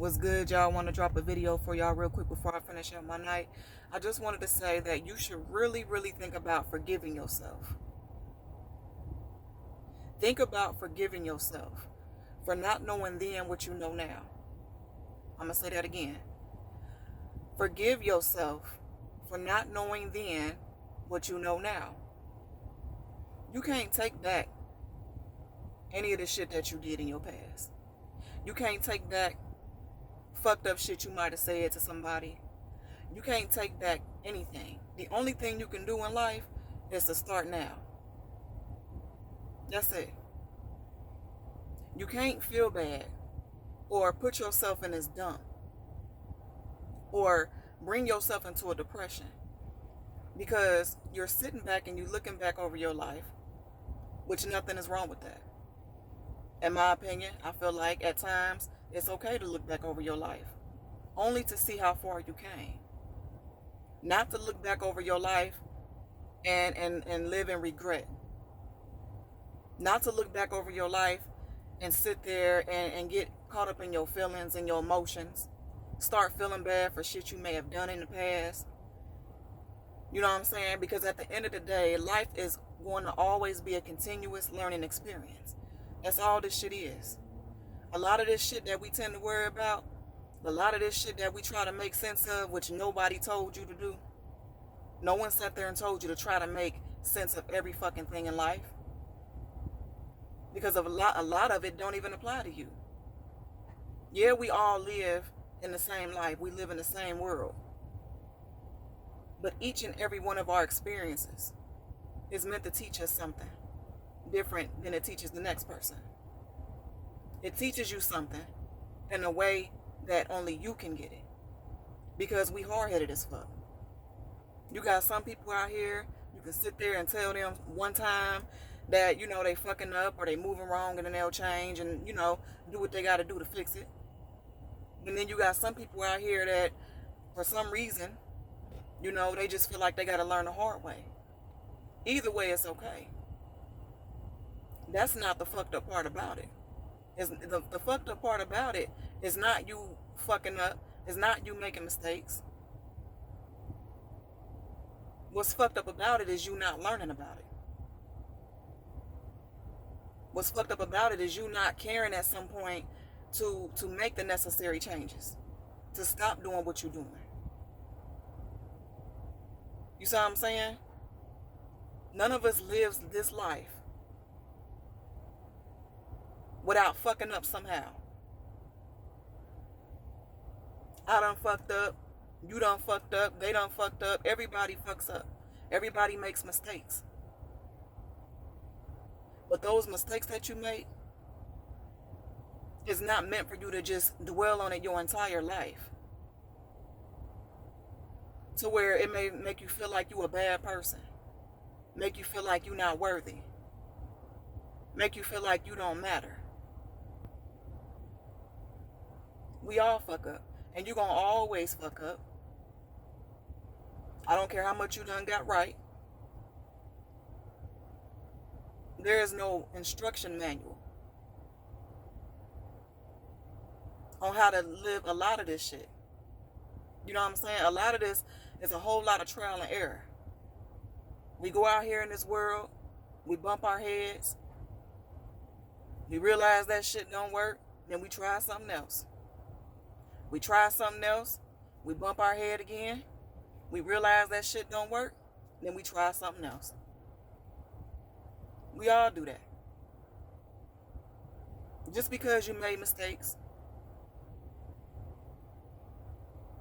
What's good, y'all? Want to drop a video for y'all real quick before I finish up my night. I just wanted to say that you should really think about forgiving yourself. Think about forgiving yourself for not knowing then what you know now. I'm going to say that again. Forgive yourself for not knowing then what you know now. You can't take back any of the shit that you did in your past. You can't take back fucked up shit you might have said to somebody. You can't take back anything. The only thing you can do in life is to start now. That's it. You can't feel bad or put yourself in this dump or bring yourself into a depression because you're sitting back and you're looking back over your life, which nothing is wrong with that. In my opinion, I feel like at times it's okay to look back over your life, only to see how far you came. Not to look back over your life and live in regret. Not to look back over your life and sit there and get caught up in your feelings and your emotions. Start feeling bad for shit you may have done in the past. You know what I'm saying? Because at the end of the day, life is going to always be a continuous learning experience. That's all this shit is. A lot of this shit that we tend to worry about, a lot of this shit that we try to make sense of, which nobody told you to do. No one sat there and told you to try to make sense of every fucking thing in life. Because a lot of it don't even apply to you. Yeah, we all live in the same life. We live in the same world. But each and every one of our experiences is meant to teach us something different than it teaches the next person. It teaches you something in a way that only you can get it. Because we hard-headed as fuck. You got some people out here, you can sit there and tell them one time that, they fucking up or they moving wrong and then they'll change and, do what they got to do to fix it. And then you got some people out here that, for some reason, they just feel like they got to learn the hard way. Either way, it's okay. That's not the fucked up part about it. The fucked up part about it is not you fucking up. It's not you making mistakes. What's fucked up about it is you not learning about it. What's fucked up about it is you not caring at some point to make the necessary changes. To stop doing what you're doing. You see what I'm saying? None of us lives this life without fucking up somehow. I done fucked up. You done fucked up. They done fucked up. Everybody fucks up. Everybody makes mistakes. But those mistakes that you make is not meant for you to just dwell on it your entire life. To where it may make you feel like you a bad person. Make you feel like you're not worthy. Make you feel like you don't matter. We all fuck up. And you're going to always fuck up. I don't care how much you done got right. There is no instruction manual on how to live a lot of this shit. You know what I'm saying? A lot of this is a whole lot of trial and error. We go out here in this world, we bump our heads, we realize that shit don't work, then we try something else. We try something else, we bump our head again, we realize that shit don't work, then we try something else. We all do that. Just because you made mistakes,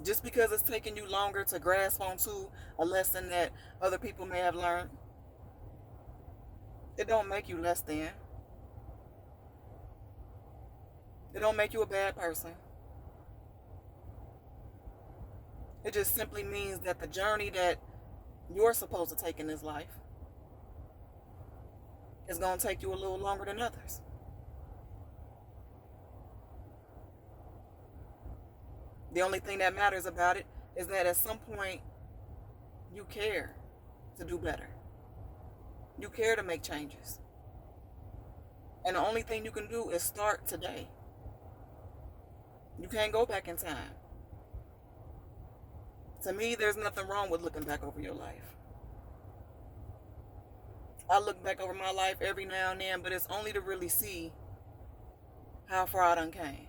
just because it's taking you longer to grasp onto a lesson that other people may have learned, it don't make you less than. It don't make you a bad person. It just simply means that the journey that you're supposed to take in this life is going to take you a little longer than others. The only thing that matters about it is that at some point you care to do better. You care to make changes. And the only thing you can do is start today. You can't go back in time. To me, there's nothing wrong with looking back over your life. I look back over my life every now and then, but it's only to really see how far I done came.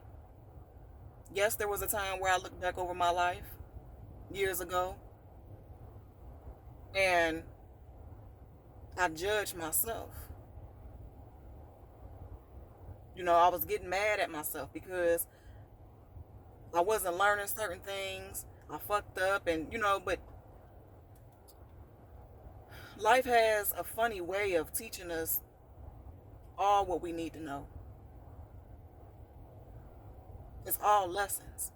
Yes, there was a time where I looked back over my life years ago, and I judged myself. I was getting mad at myself because I wasn't learning certain things. I fucked up, and but life has a funny way of teaching us all what we need to know. It's all lessons.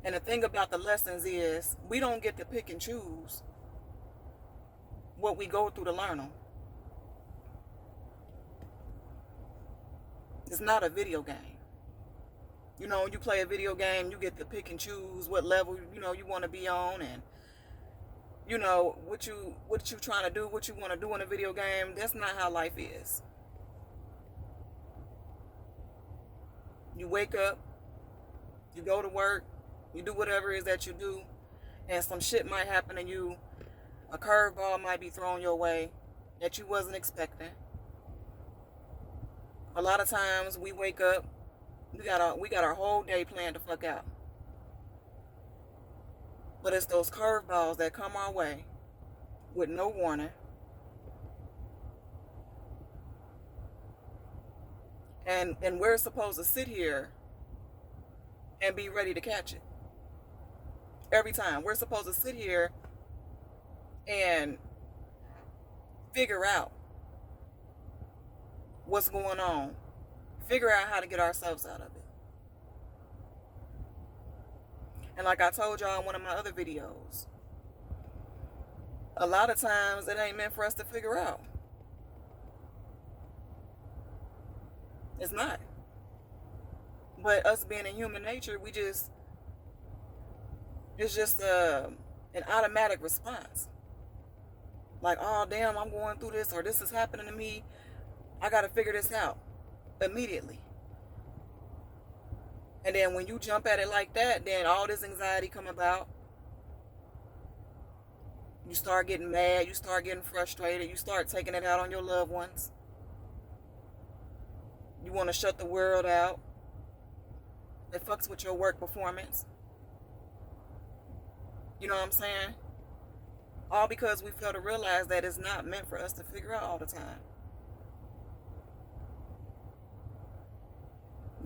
And the thing about the lessons is we don't get to pick and choose what we go through to learn them. It's not a video game. When you play a video game, you get to pick and choose what level, you want to be on, and, what you trying to do, what you want to do in a video game. That's not how life is. You wake up, you go to work, you do whatever it is that you do, and some shit might happen to you. A curveball might be thrown your way that you wasn't expecting. A lot of times we wake up, we got our whole day planned to fuck out. But it's those curveballs that come our way with no warning. And we're supposed to sit here and be ready to catch it. Every time. We're supposed to sit here and figure out what's going on. Figure out how to get ourselves out of it. And like I told y'all in one of my other videos, a lot of times it ain't meant for us to figure out. It's not. But us being in human nature, it's just an automatic response. Like, oh damn, I'm going through this, or this is happening to me. I gotta figure this out immediately. And then when you jump at it like that, then all this anxiety come about. You start getting mad, you start getting frustrated, you start taking it out on your loved ones. You want to shut the world out. It fucks with your work performance. You know what I'm saying? All because we fail to realize that it's not meant for us to figure out all the time.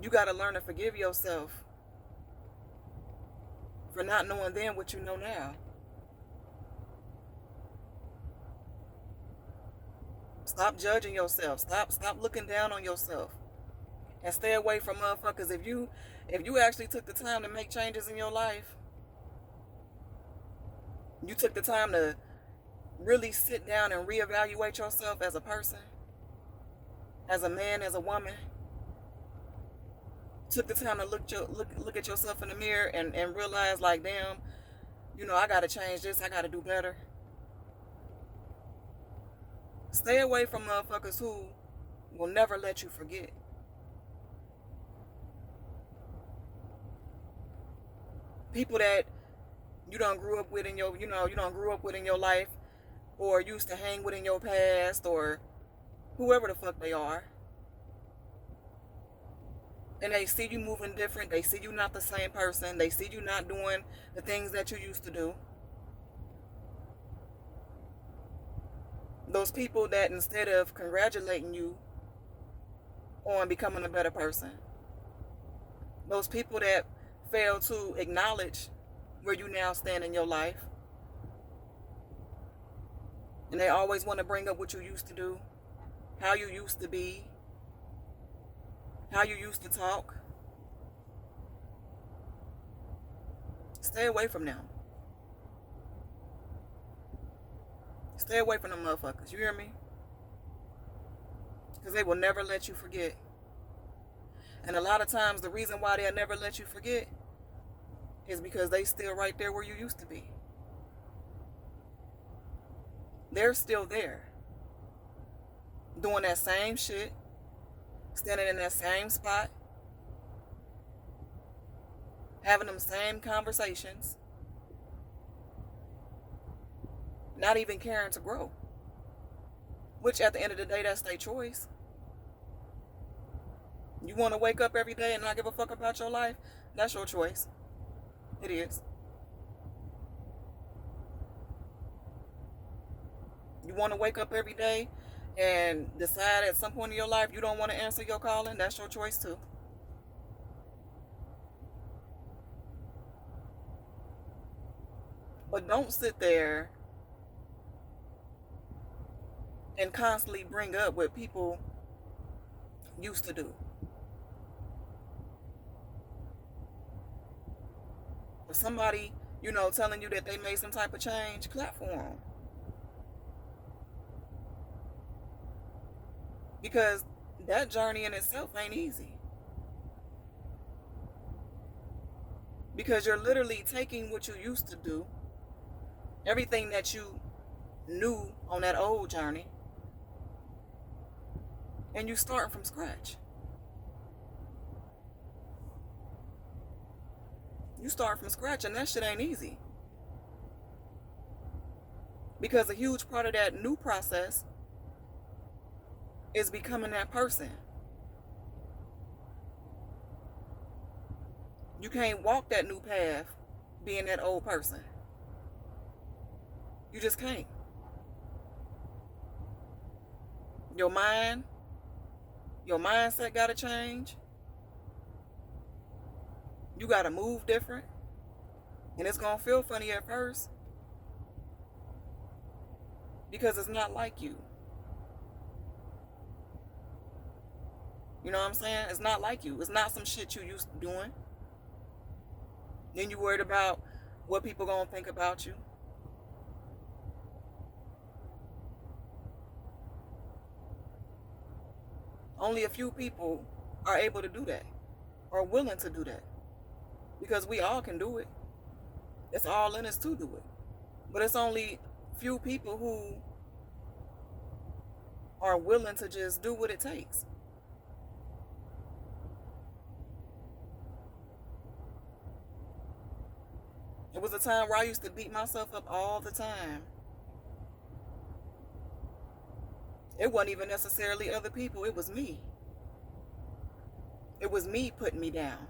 You got to learn to forgive yourself for not knowing then what you know now. Stop judging yourself. Stop looking down on yourself. And stay away from motherfuckers. If you actually took the time to make changes in your life, you took the time to really sit down and reevaluate yourself as a person, as a man, as a woman, took the time to look at yourself in the mirror and realize, like, damn, I got to change this, I got to do better. Stay away from motherfuckers who will never let you forget. People that you don't grew up with in your, you don't grew up with in your life, or used to hang with in your past, or whoever the fuck they are. And they see you moving different. They see you not the same person. They see you not doing the things that you used to do. Those people that instead of congratulating you on becoming a better person, those people that fail to acknowledge where you now stand in your life, and they always want to bring up what you used to do, how you used to be, how you used to talk. Stay away from them. Stay away from them motherfuckers. You hear me? Because they will never let you forget. And a lot of times the reason why they'll never let you forget is because they still right there where you used to be. They're still there. Doing that same shit. Standing in that same spot. having them same conversations, not even caring to grow. Which at the end of the day, that's their choice. You want to wake up every day and not give a fuck about your life? That's your choice. It is. You want to wake up every day and decide at some point in your life you don't want to answer your calling? That's your choice too. But don't sit there and constantly bring up what people used to do. If somebody, telling you that they made some type of change, clap for them. Because that journey in itself ain't easy. Because you're literally taking what you used to do, everything that you knew on that old journey, and you starting from scratch. You start from scratch, and that shit ain't easy. Because a huge part of that new process is becoming that person. You can't walk that new path being that old person. You just can't. Your mindset gotta change. You gotta move different. And it's gonna feel funny at first. Because it's not like you. You know what I'm saying? It's not like you. It's not some shit you used to doing. Then you worried about what people gonna think about you. Only a few people are able to do that, or willing to do that. Because we all can do it. It's all in us to do it. But it's only few people who are willing to just do what it takes. It was a time where I used to beat myself up all the time. It wasn't even necessarily other people, it was me. It was me putting me down.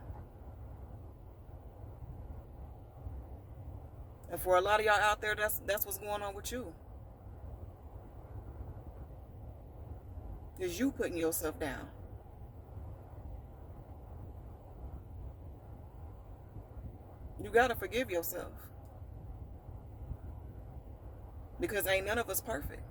And for a lot of y'all out there, that's what's going on with you. Is you putting yourself down. You gotta forgive yourself. Because ain't none of us perfect.